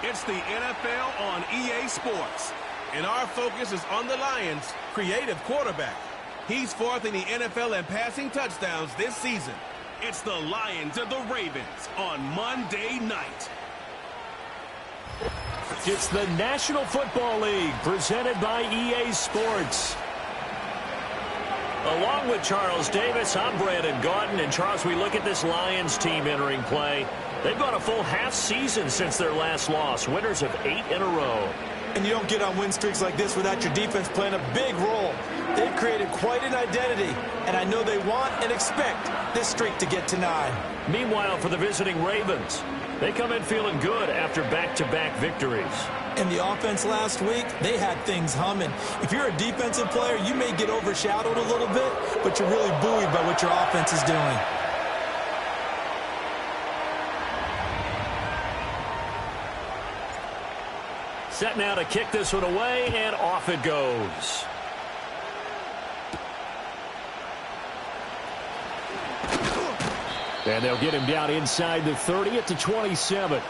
It's the NFL on EA Sports, and our focus is on the Lions' creative quarterback. He's fourth in the NFL in passing touchdowns this season. It's the Lions and the Ravens on Monday night. It's the National Football League presented by EA Sports. Along with Charles Davis, I'm Brandon Gaudin. And Charles, we look at this Lions team entering play. They've gone a full half season since their last loss, winners of 8 in a row. And you don't get on win streaks like this without your defense playing a big role. They've created quite an identity, and I know they want and expect this streak to get to 9. Meanwhile, for the visiting Ravens, they come in feeling good after back-to-back victories. And the offense last week, they had things humming. If you're a defensive player, you may get overshadowed a little bit, but you're really buoyed by what your offense is doing. Set now to kick this one away, and off it goes. And they'll get him down inside the 30 at the 27.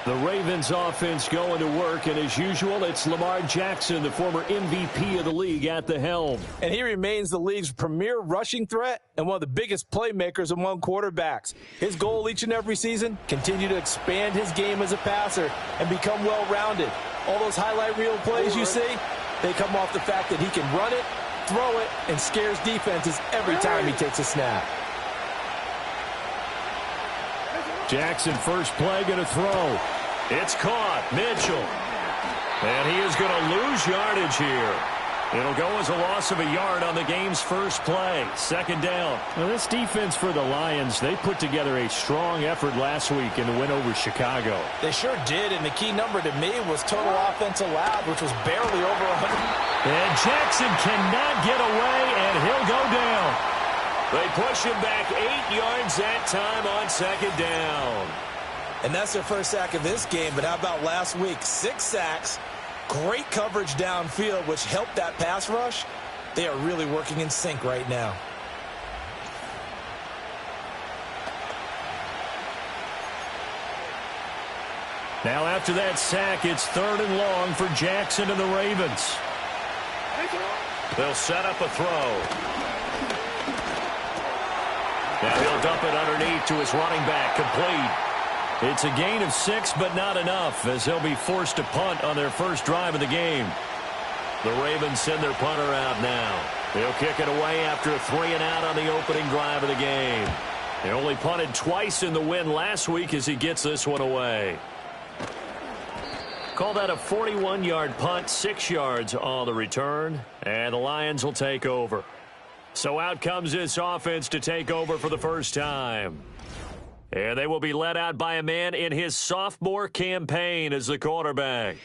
The Ravens offense going to work, and as usual, it's Lamar Jackson, the former MVP of the league, at the helm. And he remains the league's premier rushing threat and one of the biggest playmakers among quarterbacks. His goal each and every season, continue to expand his game as a passer and become well-rounded. All those highlight reel plays you see, they come off the fact that he can run it, throw it, and scares defenses every time he takes a snap. Jackson, first play, going to throw. It's caught. Mitchell. And he is going to lose yardage here. It'll go as a loss of a yard on the game's first play. Second down. Now, this defense for the Lions, they put together a strong effort last week in the win over Chicago. They sure did, and the key number to me was total offense allowed, which was barely over 100. And Jackson cannot get away, and he'll go down. They push him back 8 yards that time on second down. And that's their first sack of this game, but how about last week? 6 sacks, great coverage downfield, which helped that pass rush. They are really working in sync right now. Now after that sack, it's 3rd and long for Jackson and the Ravens. They'll set up a throw. Now he'll dump it underneath to his running back, complete. It's a gain of 6, but not enough, as they'll be forced to punt on their first drive of the game. The Ravens send their punter out now. They'll kick it away after a 3-and-out on the opening drive of the game. They only punted twice in the win last week as he gets this one away. Call that a 41-yard punt, 6 yards on the return, and the Lions will take over. So out comes this offense to take over for the first time. And they will be led out by a man in his sophomore campaign as the quarterback.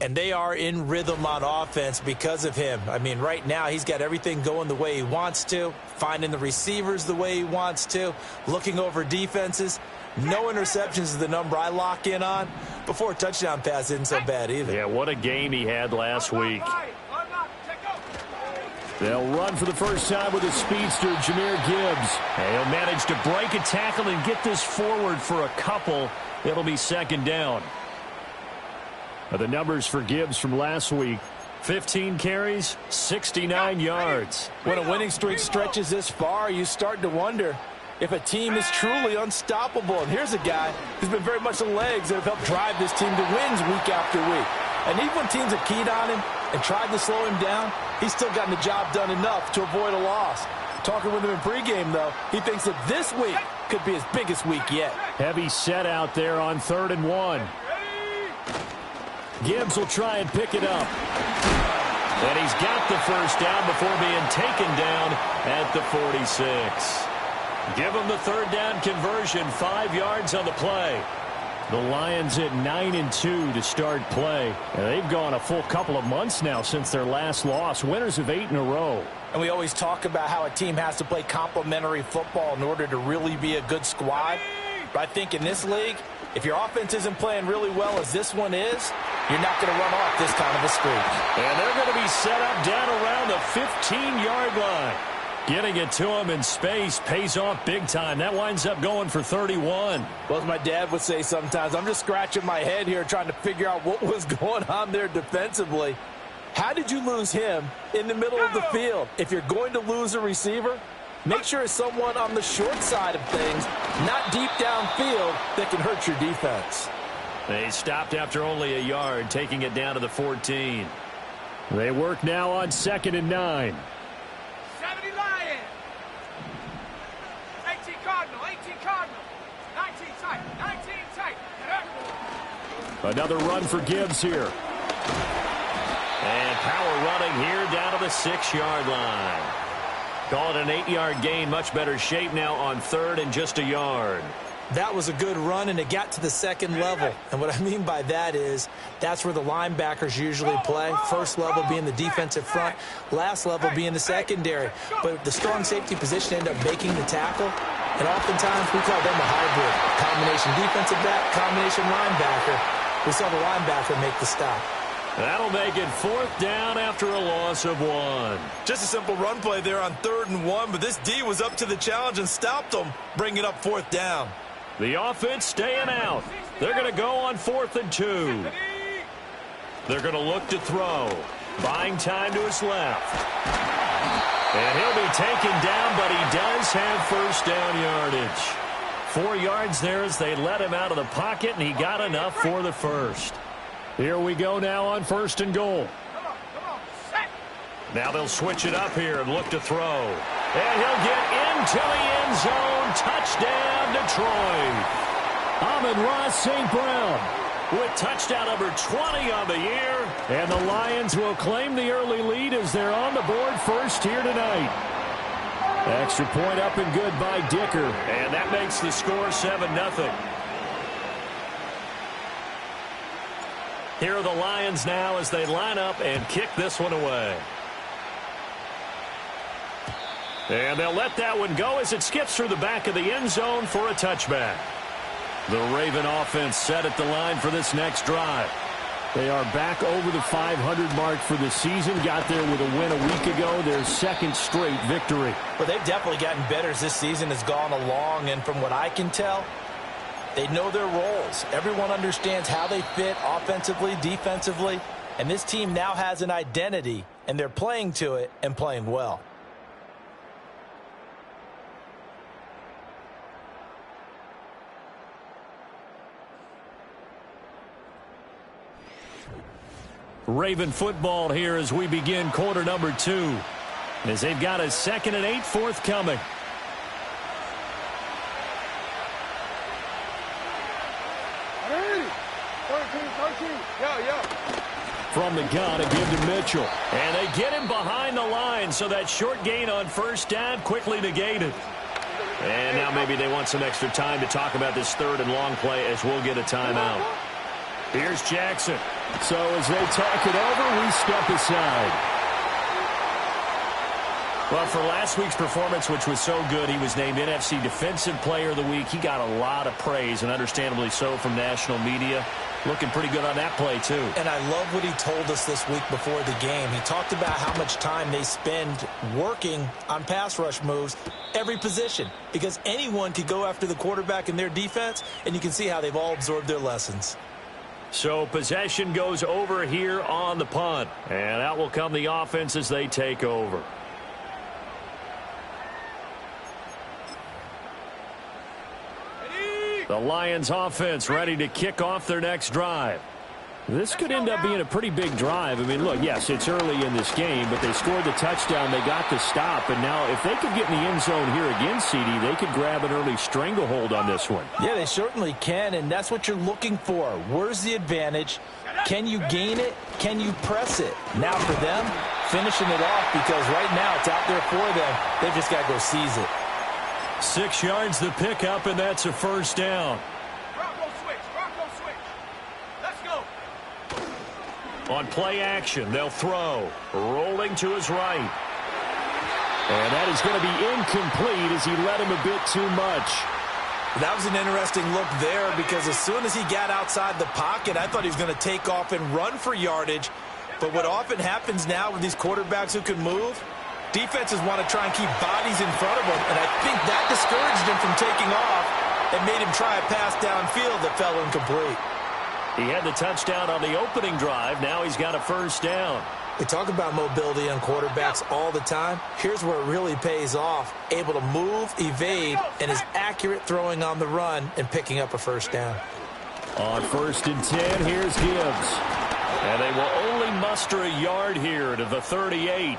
And they are in rhythm on offense because of him. I mean, right now he's got everything going the way he wants to, finding the receivers the way he wants to, looking over defenses. No interceptions is the number I lock in on. Before a touchdown pass isn't so bad either. Yeah, what a game he had last week. They'll run for the first time with his speedster, Jahmyr Gibbs. And he'll manage to break a tackle and get this forward for a couple. It'll be second down. The numbers for Gibbs from last week: 15 carries, 69 yards. When a winning streak stretches this far, you start to wonder if a team is truly unstoppable. And here's a guy who's been very much the legs that have helped drive this team to wins week after week. And even when teams have keyed on him and tried to slow him down, he's still gotten the job done enough to avoid a loss. Talking with him in pregame, though, he thinks that this week could be his biggest week yet. Heavy set out there on 3rd and 1. Gibbs will try and pick it up. And he's got the first down before being taken down at the 46. Give him the 3rd down conversion, 5 yards on the play. The Lions at 9-2 to start play. And they've gone a full couple of months now since their last loss. Winners of 8 in a row. And we always talk about how a team has to play complementary football in order to really be a good squad. But I think in this league, if your offense isn't playing really well as this one is, you're not going to run off this kind of a streak. And they're going to be set up down around the 15-yard line. Getting it to him in space pays off big time. That winds up going for 31. Well, as my dad would say sometimes, I'm just scratching my head here trying to figure out what was going on there defensively. How did you lose him in the middle of the field? If you're going to lose a receiver, make sure it's someone on the short side of things, not deep downfield, that can hurt your defense. They stopped after only a yard, taking it down to the 14. They work now on 2nd and 9. 70 Lions. 18 Cardinal. 18 Cardinal. 19 tight. 19 tight. Another run for Gibbs here. And power running here down to the 6-yard line. Call it an 8-yard gain. Much better shape now on 3rd and just a yard. That was a good run, and it got to the 2nd level. And what I mean by that is that's where the linebackers usually play. First level being the defensive front, last level being the secondary. But the strong safety position ended up making the tackle, and oftentimes we call them a hybrid. Combination defensive back, combination linebacker. We saw the linebacker make the stop. That'll make it 4th down after a loss of 1. Just a simple run play there on 3rd and 1, but this D was up to the challenge and stopped them, bringing up 4th down. The offense staying out. They're going to go on 4th and 2. They're going to look to throw. Buying time to his left. And he'll be taken down, but he does have first down yardage. 4 yards there as they let him out of the pocket, and he got enough for the first. Here we go now on 1st and goal. Now they'll switch it up here and look to throw. And he'll get into the end zone. Touchdown, Detroit. Amon-Ra St. Brown with touchdown number 20 on the year. And the Lions will claim the early lead as they're on the board first here tonight. Extra point up and good by Dicker. And that makes the score 7-0. Here are the Lions now as they line up and kick this one away. And they'll let that one go as it skips through the back of the end zone for a touchback. The Raven offense set at the line for this next drive. They are back over the 500 mark for the season. Got there with a win a week ago, their 2nd straight victory. Well, they've definitely gotten better as this season has gone along, and from what I can tell, they know their roles. Everyone understands how they fit offensively, defensively, and this team now has an identity, and they're playing to it and playing well. Raven football here as we begin quarter number 2. As they've got a 2nd and 8 forthcoming. From the gun, a give to Mitchell. And they get him behind the line, so that short gain on 1st down quickly negated. And now maybe they want some extra time to talk about this 3rd and long play as we'll get a timeout. Here's Jackson. So as they talk it over, we step aside. Well, for last week's performance, which was so good, he was named NFC Defensive Player of the Week. He got a lot of praise, and understandably so, from national media. Looking pretty good on that play, too. And I love what he told us this week before the game. He talked about how much time they spend working on pass rush moves, every position, because anyone could go after the quarterback in their defense, and you can see how they've all absorbed their lessons. So possession goes over here on the punt, and out will come the offense as they take over. The Lions offense ready to kick off their next drive. This could end up being a pretty big drive. I mean, look, yes, it's early in this game, but they scored the touchdown. They got the stop, and now if they could get in the end zone here again, CD, they could grab an early stranglehold on this one. Yeah, they certainly can, and that's what you're looking for. Where's the advantage? Can you gain it? Can you press it? Now for them, finishing it off, because right now it's out there for them. They've just got to go seize it. 6 yards the pickup, and that's a first down. Bronco switch. Let's go. On play action, they'll throw. Rolling to his right. And that is going to be incomplete as he let him a bit too much. That was an interesting look there, because as soon as he got outside the pocket, I thought he was going to take off and run for yardage. But what often happens now with these quarterbacks who can move, Defenses want to try and keep bodies in front of them, and I think that discouraged him from taking off and made him try a pass downfield that fell incomplete. He had the touchdown on the opening drive. Now he's got a first down. We talk about mobility on quarterbacks all the time. Here's where it really pays off. Able to move, evade, and is accurate throwing on the run and picking up a first down. On 1st and 10, here's Gibbs. And they will only muster a yard here to the 38.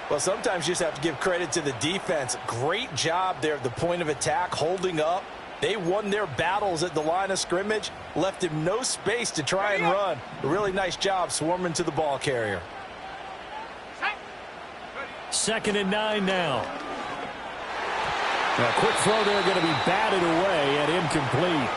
Well, sometimes you just have to give credit to the defense. Great job there at the point of attack, holding up. They won their battles at the line of scrimmage, left him no space to try and run. A really nice job swarming to the ball carrier. 2nd and 9 now. A quick throw there going to be batted away and incomplete.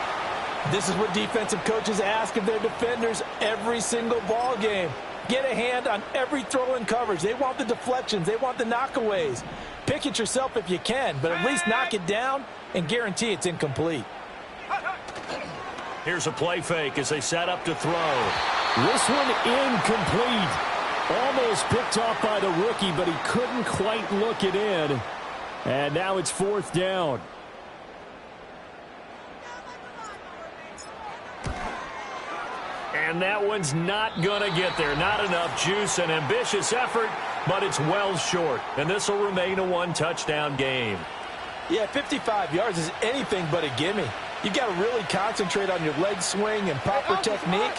This is what defensive coaches ask of their defenders every single ball game. Get a hand on every throw in coverage. They want the deflections. They want the knockaways. Pick it yourself if you can, but at least knock it down and guarantee it's incomplete. Here's a play fake as they set up to throw. This one incomplete. Almost picked off by the rookie, but he couldn't quite look it in. And now it's 4th down. And that one's not going to get there. Not enough juice. An ambitious effort, but it's well short. And this will remain a one-touchdown game. Yeah, 55 yards is anything but a gimme. You've got to really concentrate on your leg swing and proper technique.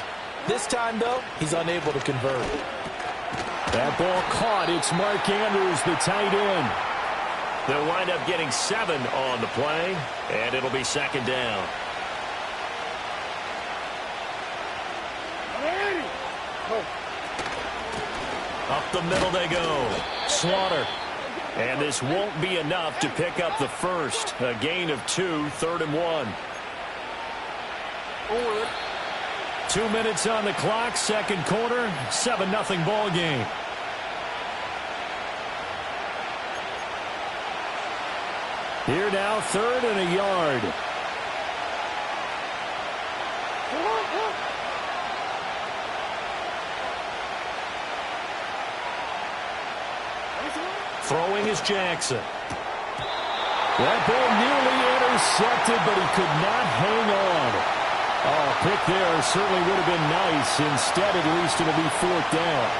This time, though, he's unable to convert. That ball caught. It's Mark Andrews, the tight end. They'll wind up getting 7 on the play, and it'll be 2nd down. Up the middle they go. Slaughter. And this won't be enough to pick up the first. A gain of 2, 3rd and 1. 2 minutes on the clock, 2nd quarter, 7-0 ball game. Here now, 3rd and a yard. Throwing is Jackson. That ball nearly intercepted, but he could not hang on. Oh, pick there certainly would have been nice. Instead, at least it'll be 4th down.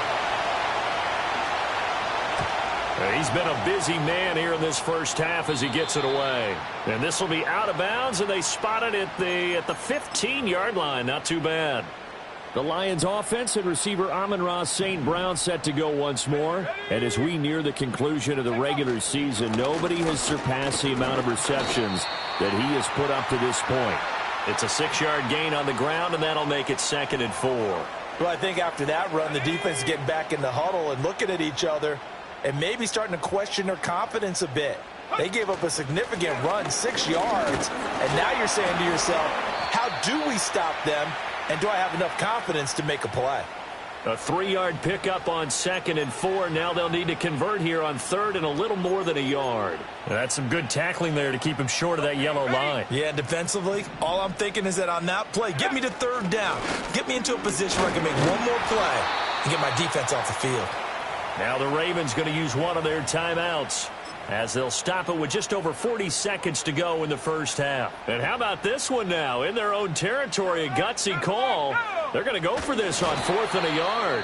He's been a busy man here in this first half as he gets it away. And this will be out of bounds, and they spot it at the 15-yard line. Not too bad. The Lions offense and receiver Amon-Ra St. Brown set to go once more. And as we near the conclusion of the regular season, nobody has surpassed the amount of receptions that he has put up to this point. It's a 6-yard gain on the ground, and that'll make it 2nd and 4. Well, I think after that run, the defense is getting back in the huddle and looking at each other and maybe starting to question their confidence a bit. They gave up a significant run, 6 yards, and now you're saying to yourself, how do we stop them? And do I have enough confidence to make a play? A 3-yard pickup on 2nd and 4. Now they'll need to convert here on 3rd and a little more than a yard. That's some good tackling there to keep him short of that yellow line. Yeah, defensively, all I'm thinking is that on that play, get me to 3rd down. Get me into a position where I can make one more play and get my defense off the field. Now the Ravens going to use one of their timeouts, as they'll stop it with just over 40 seconds to go in the first half. And how about this one now? In their own territory, a gutsy call. They're going to go for this on 4th and a yard.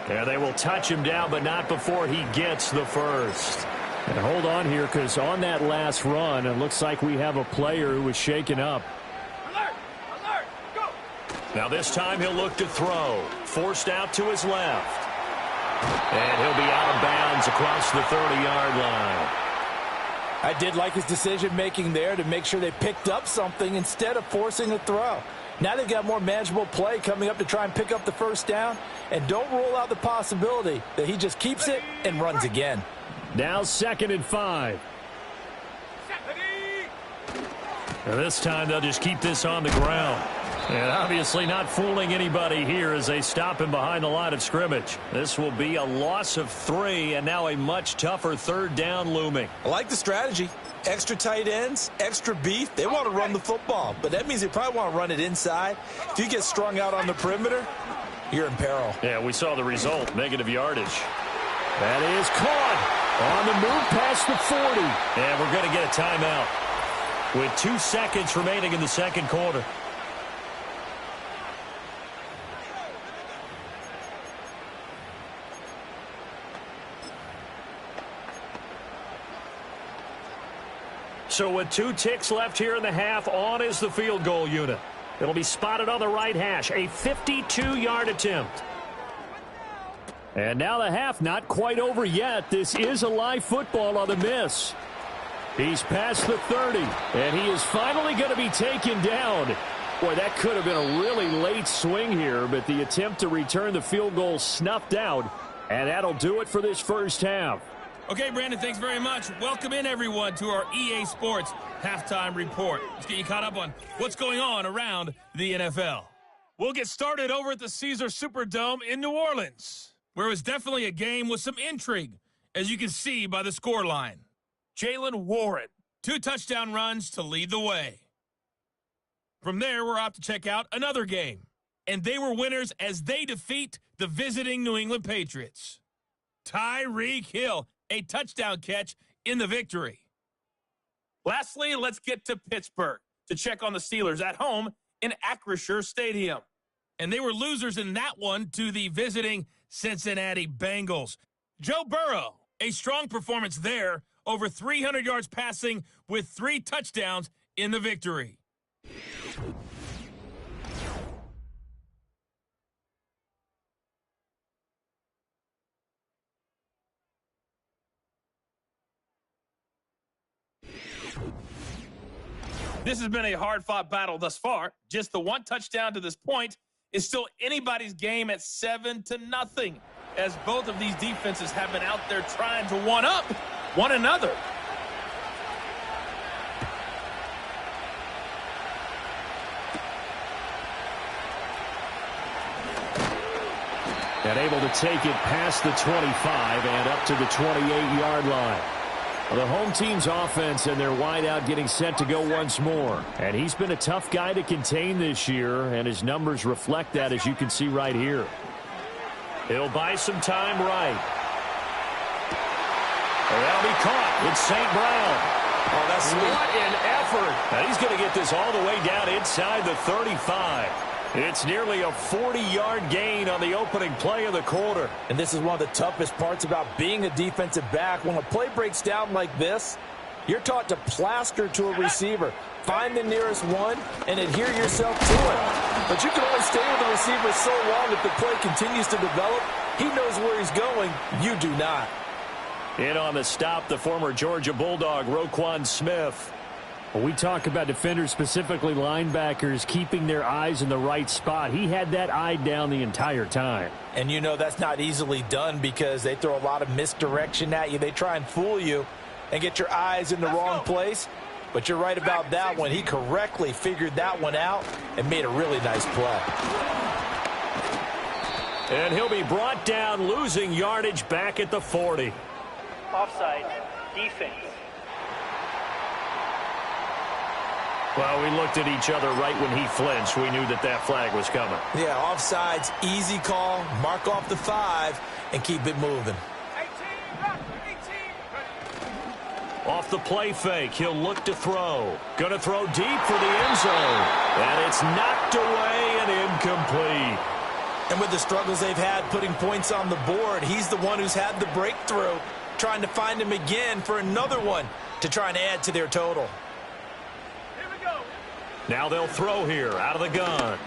And they will touch him down, but not before he gets the first. And hold on here, because on that last run, it looks like we have a player who was shaken up. Alert! Alert! Go! Now this time he'll look to throw. Forced out to his left. And he'll be out of bounds across the 30-yard line. I did like his decision-making there to make sure they picked up something instead of forcing a throw. Now they've got more manageable play coming up to try and pick up the first down. And don't rule out the possibility that he just keeps it and runs again. Now 2nd and 5. And this time they'll just keep this on the ground. And obviously not fooling anybody here as they stop him behind the line of scrimmage. This will be a loss of 3, and now a much tougher 3rd down looming. I like the strategy. Extra tight ends, extra beef. They want to run the football, but that means they probably want to run it inside. If you get strung out on the perimeter, you're in peril. Yeah, we saw the result, negative yardage. That is caught on the move past the 40. And we're going to get a timeout with 2 seconds remaining in the second quarter. So with 2 ticks left here in the half, on is the field goal unit. It'll be spotted on the right hash, a 52-yard attempt. And now the half not quite over yet. This is a live football on the miss. He's past the 30, and he is finally going to be taken down. Boy, that could have been a really late swing here, but the attempt to return the field goal snuffed out, and that'll do it for this first half. Okay, Brandon, thanks very much. Welcome in, everyone, to our EA Sports Halftime Report. Let's get you caught up on what's going on around the NFL. We'll get started over at the Caesar Superdome in New Orleans, where it was definitely a game with some intrigue, as you can see by the scoreline. Jaylen Warren, 2 touchdown runs to lead the way. From there, we're off to check out another game, and they were winners as they defeat the visiting New England Patriots. Tyreek Hill, a touchdown catch in the victory. Lastly, let's get to Pittsburgh to check on the Steelers at home in Acrisure Stadium. And they were losers in that one to the visiting Cincinnati Bengals. Joe Burrow, a strong performance there, over 300 yards passing with 3 touchdowns in the victory. This has been a hard-fought battle thus far. Just the 1 touchdown to this point is still anybody's game at 7-0, as both of these defenses have been out there trying to one-up one another. And able to take it past the 25 and up to the 28-yard line. The home team's offense and their wideout getting set to go once more. And he's been a tough guy to contain this year, and his numbers reflect that, as you can see right here. He'll buy some time right. And that'll be caught. It's St. Brown. Oh, that's sweet. What an effort. And he's going to get this all the way down inside the 35. It's nearly a 40-yard gain on the opening play of the quarter. And this is one of the toughest parts about being a defensive back. When a play breaks down like this, you're taught to plaster to a receiver. Find the nearest one and adhere yourself to it. But you can only stay with the receiver so long if the play continues to develop. He knows where he's going. You do not. In on the stop, the former Georgia Bulldog, Roquan Smith. When we talk about defenders, specifically linebackers, keeping their eyes in the right spot, he had that eye down the entire time. And you know that's not easily done because they throw a lot of misdirection at you. They try and fool you and get your eyes in the wrong place. But you're right about that one. He correctly figured that one out and made a really nice play. And he'll be brought down, losing yardage back at the 40. Offside, defense. Well, we looked at each other right when he flinched. We knew that that flag was coming. Yeah, offsides, easy call, mark off the 5, and keep it moving. 18. Off the play fake, he'll look to throw. Going to throw deep for the end zone. And it's knocked away and incomplete. And with the struggles they've had putting points on the board, he's the one who's had the breakthrough, trying to find him again for another one to try and add to their total. Now they'll throw here out of the gun.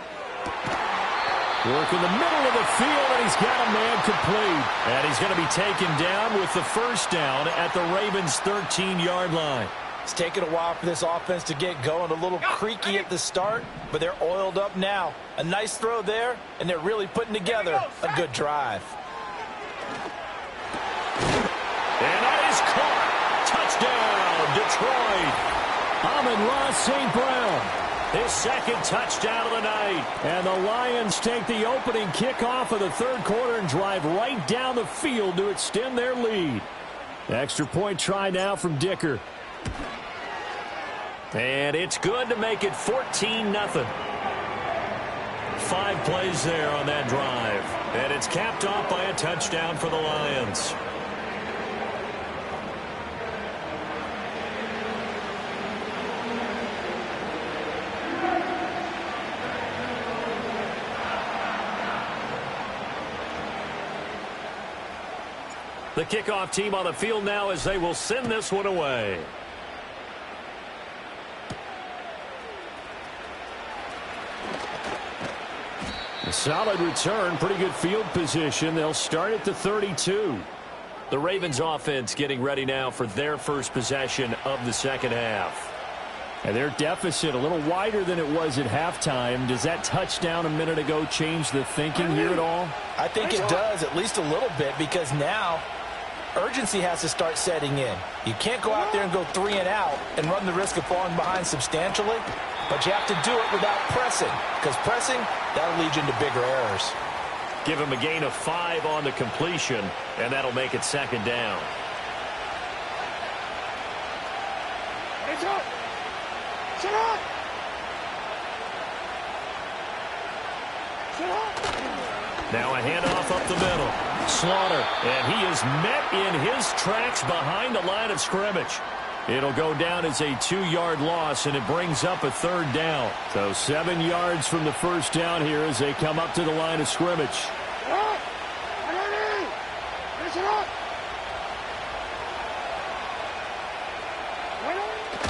Work in the middle of the field, and he's got a man complete. And he's going to be taken down with the first down at the Ravens' 13-yard line. It's taken a while for this offense to get going. A little creaky at the start, but they're oiled up now. A nice throw there, and they're really putting together a good drive. And that is caught. Touchdown, Detroit. Amon-Ra St. Brown. His second touchdown of the night. And the Lions take the opening kickoff of the third quarter and drive right down the field to extend their lead. Extra point try now from Dicker. And it's good to make it 14-0. 5 plays there on that drive. And it's capped off by a touchdown for the Lions. The kickoff team on the field now as they will send this one away. A solid return, pretty good field position. They'll start at the 32. The Ravens offense getting ready now for their first possession of the second half. And their deficit a little wider than it was at halftime. Does that touchdown a minute ago change the thinking here at all? I think it does, at least a little bit, because now urgency has to start setting in. You can't go out there and go 3 and out and run the risk of falling behind substantially, but you have to do it without pressing, because pressing, that'll lead you into bigger errors. Give him a gain of 5 on the completion, and that'll make it second down. It's up. Sit up. Sit up. Now a handoff up the middle. Slaughter, and he is met in his tracks behind the line of scrimmage. It'll go down as a 2-yard loss, and it brings up a third down. So 7 yards from the first down here as they come up to the line of scrimmage.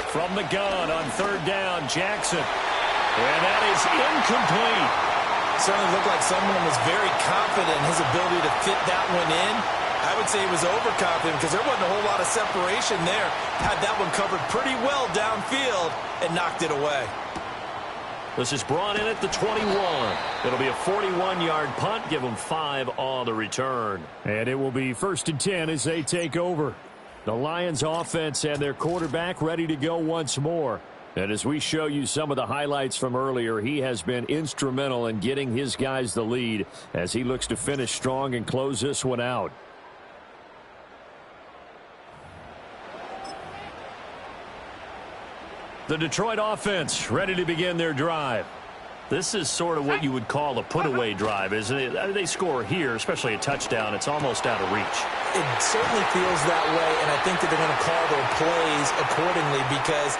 From the gun on third down, Jackson. And that is incomplete. Certainly looked like someone was very confident in his ability to fit that one in. I would say he was overconfident because there wasn't a whole lot of separation there. Had that one covered pretty well downfield and knocked it away. This is brought in at the 21. It'll be a 41-yard punt. Give them 5 on the return. And it will be 1st and 10 as they take over. The Lions offense and their quarterback ready to go once more. And as we show you some of the highlights from earlier, he has been instrumental in getting his guys the lead as he looks to finish strong and close this one out. The Detroit offense ready to begin their drive. This is sort of what you would call a put-away drive, isn't it? They score here, especially a touchdown. It's almost out of reach. It certainly feels that way, and I think that they're going to call their plays accordingly because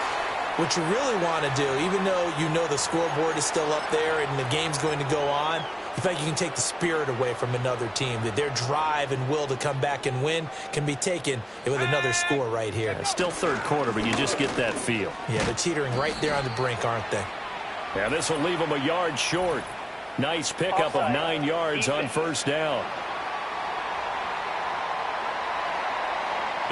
what you really want to do, even though you know the scoreboard is still up there and the game's going to go on, you think you can take the spirit away from another team, that their drive and will to come back and win can be taken with another score right here. It's still third quarter, but you just get that feel. Yeah, they're teetering right there on the brink, aren't they? Yeah, this will leave them a yard short. Nice pickup of 9 yards on first down.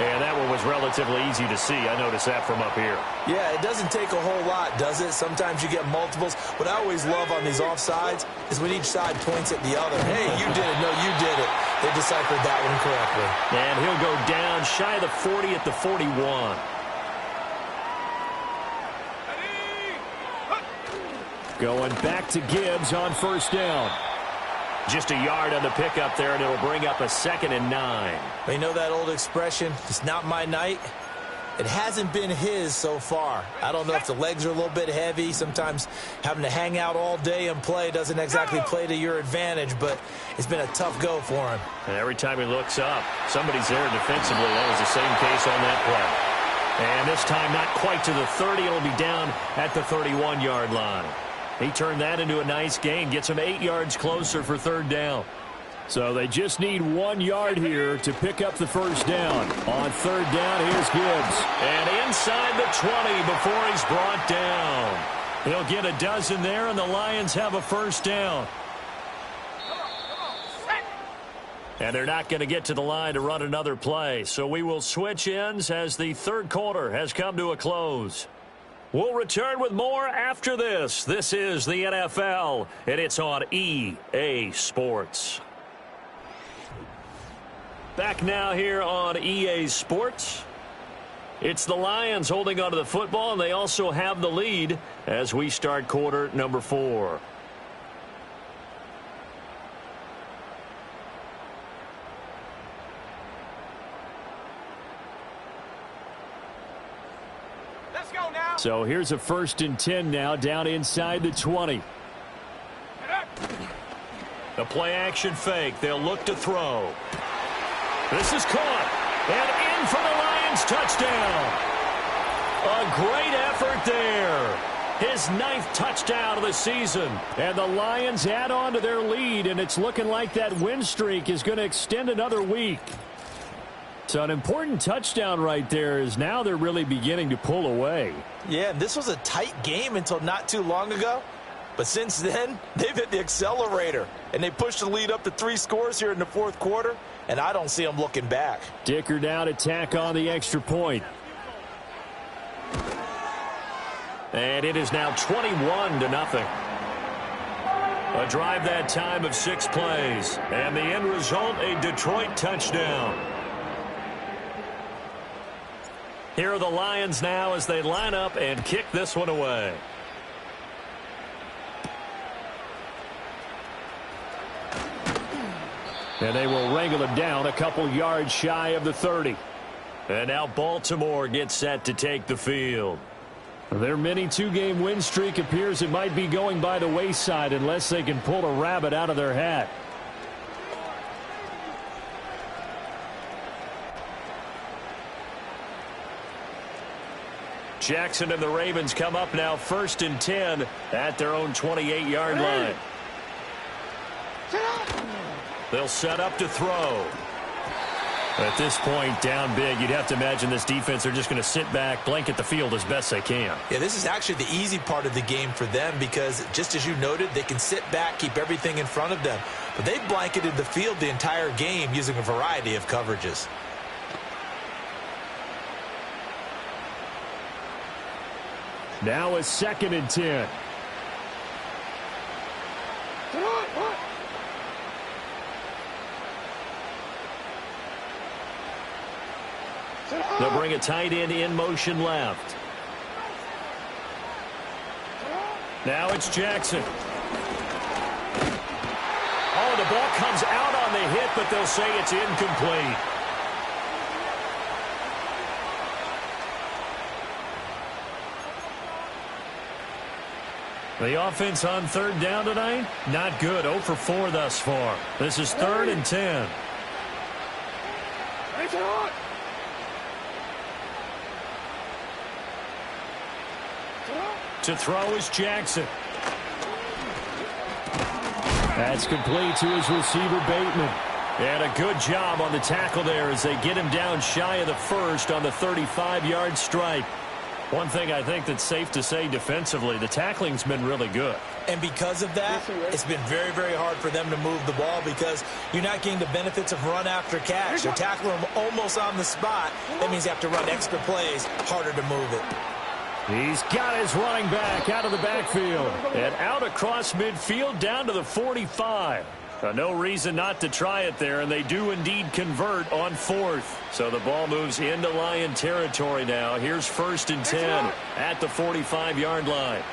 And that one was relatively easy to see. I noticed that from up here. Yeah, it doesn't take a whole lot, does it? Sometimes you get multiples. What I always love on these offsides is when each side points at the other. Hey, you did it. No, you did it. They deciphered that one correctly. And he'll go down shy of the 40 at the 41. Going back to Gibbs on first down. Just a yard on the pickup there, and it'll bring up a 2nd and 9. You know that old expression, it's not my night? It hasn't been his so far. I don't know if the legs are a little bit heavy. Sometimes having to hang out all day and play doesn't exactly play to your advantage, but it's been a tough go for him. And every time he looks up, somebody's there defensively. That was the same case on that play. And this time not quite to the 30. It'll be down at the 31-yard line. He turned that into a nice gain, gets him 8 yards closer for third down. So they just need 1 yard here to pick up the first down. On third down, here's Gibbs. And inside the 20 before he's brought down. He'll get a dozen there, and the Lions have a first down. And they're not going to get to the line to run another play. So we will switch ends as the third quarter has come to a close. We'll return with more after this. This is the NFL, and it's on EA Sports. Back now here on EA Sports. It's the Lions holding onto the football, and they also have the lead as we start quarter number 4. So here's a 1st and 10 now, down inside the 20. The play-action fake. They'll look to throw. This is caught. And in for the Lions touchdown. A great effort there. His 9th touchdown of the season. And the Lions add on to their lead, and it's looking like that win streak is going to extend another week. So an important touchdown right there is now they're really beginning to pull away. Yeah, this was a tight game until not too long ago. But since then, they've hit the accelerator. And they pushed the lead up to 3 scores here in the fourth quarter. And I don't see them looking back. Dicker down to tack on the extra point. And it is now 21-0. A drive that time of 6 plays. And the end result, a Detroit touchdown. Here are the Lions now as they line up and kick this one away. And they will wrangle it down a couple yards shy of the 30. And now Baltimore gets set to take the field. Their mini 2-game win streak appears it might be going by the wayside unless they can pull a rabbit out of their hat. Jackson and the Ravens come up now 1st and 10 at their own 28-yard line. They'll set up to throw. At this point, down big, you'd have to imagine this defense are just going to sit back, blanket the field as best they can. Yeah, this is actually the easy part of the game for them because, just as you noted, they can sit back, keep everything in front of them. But they've blanketed the field the entire game using a variety of coverages. Now a 2nd and 10. They'll bring a tight end in motion left. Now it's Jackson. Oh, the ball comes out on the hit, but they'll say it's incomplete. The offense on 3rd down tonight, not good. 0 for 4 thus far. This is 3rd and 10. To throw is Jackson. That's complete to his receiver, Bateman. And a good job on the tackle there as they get him down shy of the 1st on the 35-yard strike. One thing I think that's safe to say defensively, the tackling's been really good. And because of that, it's been very, very hard for them to move the ball because you're not getting the benefits of run after catch. They're tackling them almost on the spot. That means you have to run extra plays, harder to move it. He's got his running back out of the backfield. And out across midfield down to the 45. No reason not to try it there, and they do indeed convert on 4th. So the ball moves into Lion territory now. Here's 1st and 10 at the 45-yard line.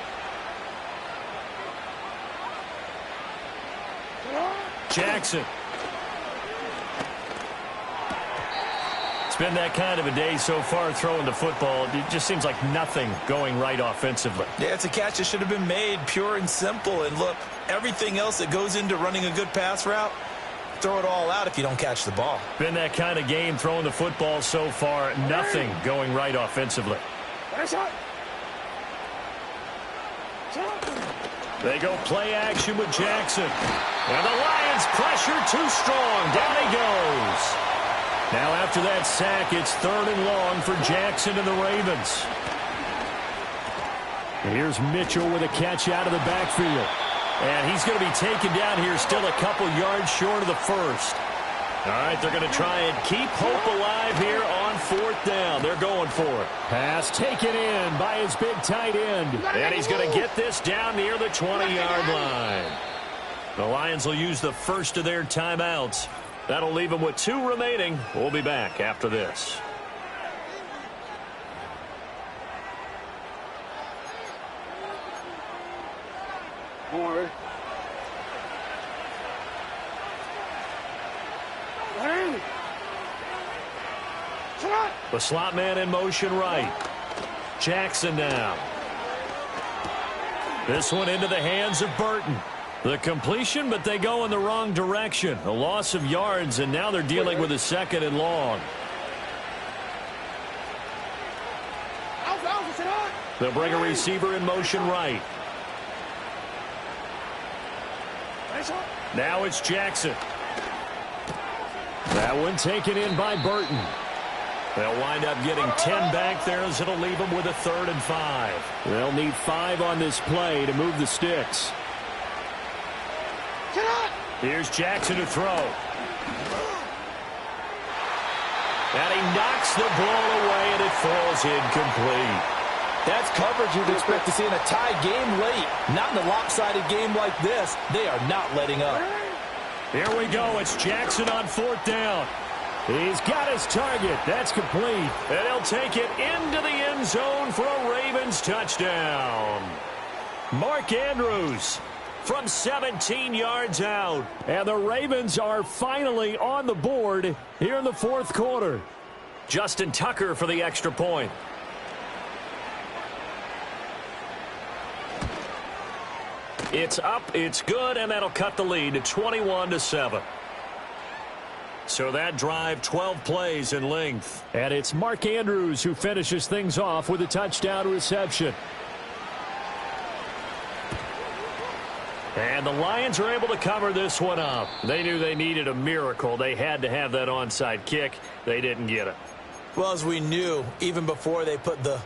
Jackson. It's been that kind of a day so far throwing the football. It just seems like nothing going right offensively. Yeah, it's a catch that should have been made, pure and simple. And look, everything else that goes into running a good pass route, throw it all out if you don't catch the ball. Been that kind of game throwing the football so far. Nothing going right offensively. They go play action with Jackson. And the Lions pressure too strong. Down he goes. Now after that sack, it's 3rd and long for Jackson and the Ravens. Here's Mitchell with a catch out of the backfield. And he's going to be taken down here still a couple yards short of the 1st. All right, they're going to try and keep hope alive here on 4th down. They're going for it. Pass taken in by his big tight end. And he's going to get this down near the 20-yard line. The Lions will use the first of their timeouts. That'll leave them with 2 remaining. We'll be back after this. More. The slot man in motion right. Jackson now. This one into the hands of Burton. The completion, but they go in the wrong direction. A loss of yards, and now they're dealing with a 2nd and long. They'll bring a receiver in motion right. Now it's Jackson. That one taken in by Burton. They'll wind up getting 10 back there as it'll leave them with a 3rd and 5. They'll need 5 on this play to move the sticks. Here's Jackson to throw. And he knocks the ball away, and it falls incomplete. That's coverage you'd expect to see in a tie game late. Not in a lopsided game like this. They are not letting up. Here we go. It's Jackson on 4th down. He's got his target. That's complete. And he'll take it into the end zone for a Ravens touchdown. Mark Andrews from 17 yards out. And the Ravens are finally on the board here in the 4th quarter. Justin Tucker for the extra point. It's up, it's good, and that'll cut the lead to 21-7. So that drive, 12 plays in length. And it's Mark Andrews who finishes things off with a touchdown reception. And the Lions are able to cover this one up. They knew they needed a miracle. They had to have that onside kick. They didn't get it. Well, as we knew, even before they put the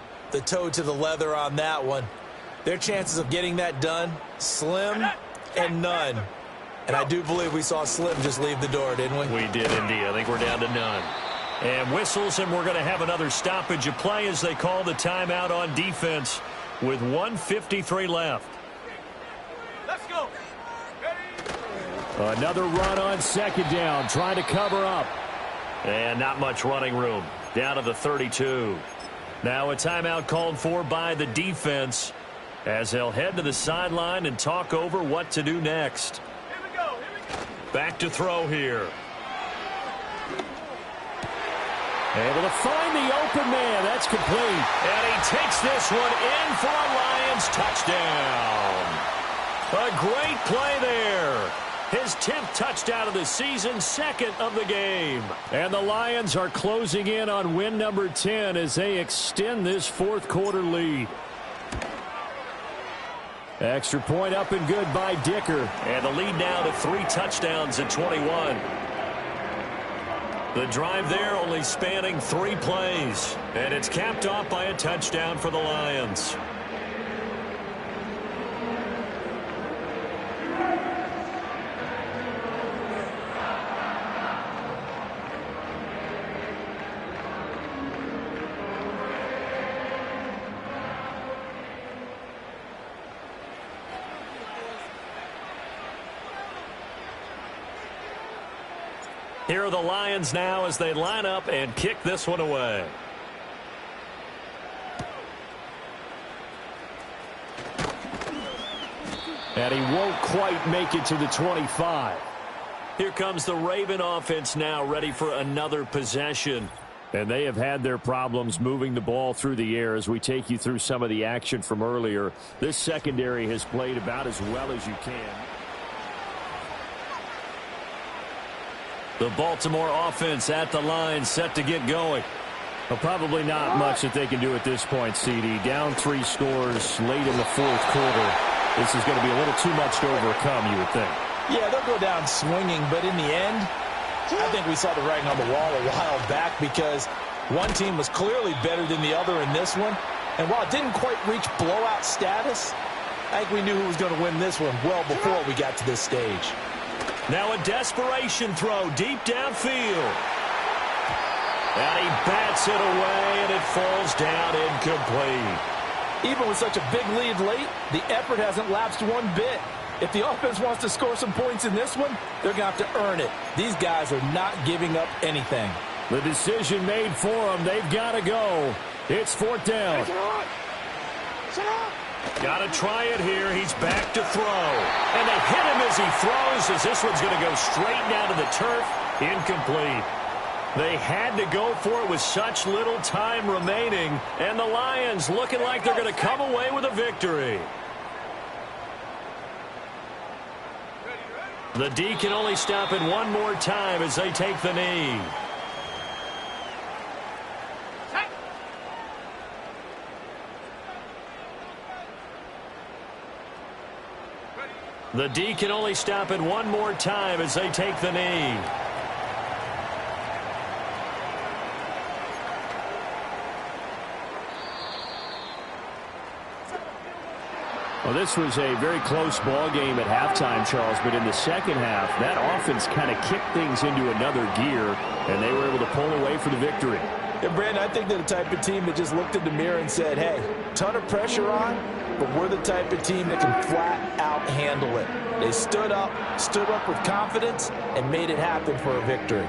toe to the leather on that one, their chances of getting that done, slim and none. And I do believe we saw Slim just leave the door, didn't we? We did indeed. I think we're down to none. And whistles, and we're going to have another stoppage of play as they call the timeout on defense with 1:53 left. Let's go. Another run on 2nd down, trying to cover up. And not much running room. Down to the 32. Now a timeout called for by the defense as they'll head to the sideline and talk over what to do next. Here we go. Back to throw here. Able to find the open man. That's complete. And he takes this one in for a Lions touchdown. A great play there. His 10th touchdown of the season, 2nd of the game. And the Lions are closing in on win number 10 as they extend this 4th quarter lead. Extra point up and good by Dicker. And the lead now to 3 touchdowns at 21. The drive there only spanning 3 plays. And it's capped off by a touchdown for the Lions. Here are the Lions now as they line up and kick this one away. And he won't quite make it to the 25. Here comes the Raven offense now, ready for another possession. And they have had their problems moving the ball through the air as we take you through some of the action from earlier. This secondary has played about as well as you can. The Baltimore offense at the line, set to get going. Well, probably not much that they can do at this point, CD. Down 3 scores late in the 4th quarter. This is going to be a little too much to overcome, you would think. Yeah, they'll go down swinging, but in the end, I think we saw the writing on the wall a while back because one team was clearly better than the other in this one. And while it didn't quite reach blowout status, I think we knew who was going to win this one well before we got to this stage. Now a desperation throw deep downfield. And he bats it away, and it falls down incomplete. Even with such a big lead late, the effort hasn't lapsed one bit. If the offense wants to score some points in this one, they're going to have to earn it. These guys are not giving up anything. The decision made for them. They've got to go. It's 4th down. Got to try it here. He's back to throw. And they hit him as he throws, as this one's going to go straight down to the turf. Incomplete. They had to go for it with such little time remaining. And the Lions looking like they're going to come away with a victory. The D can only stop it one more time as they take the knee. The D can only stop it one more time as they take the knee. Well, this was a very close ball game at halftime, Charles, but in the second half, that offense kind of kicked things into another gear, and they were able to pull away for the victory. Yeah, Brandon, I think they're the type of team that just looked in the mirror and said, hey, ton of pressure on, but we're the type of team that can flat out handle it. They stood up with confidence, and made it happen for a victory.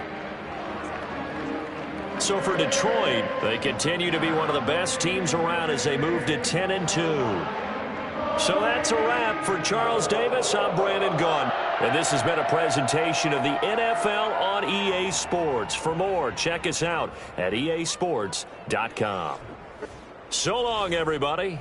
So for Detroit, they continue to be one of the best teams around as they move to 10-2. So that's a wrap for Charles Davis. I'm Brandon Gunn. And this has been a presentation of the NFL on EA Sports. For more, check us out at easports.com. So long, everybody.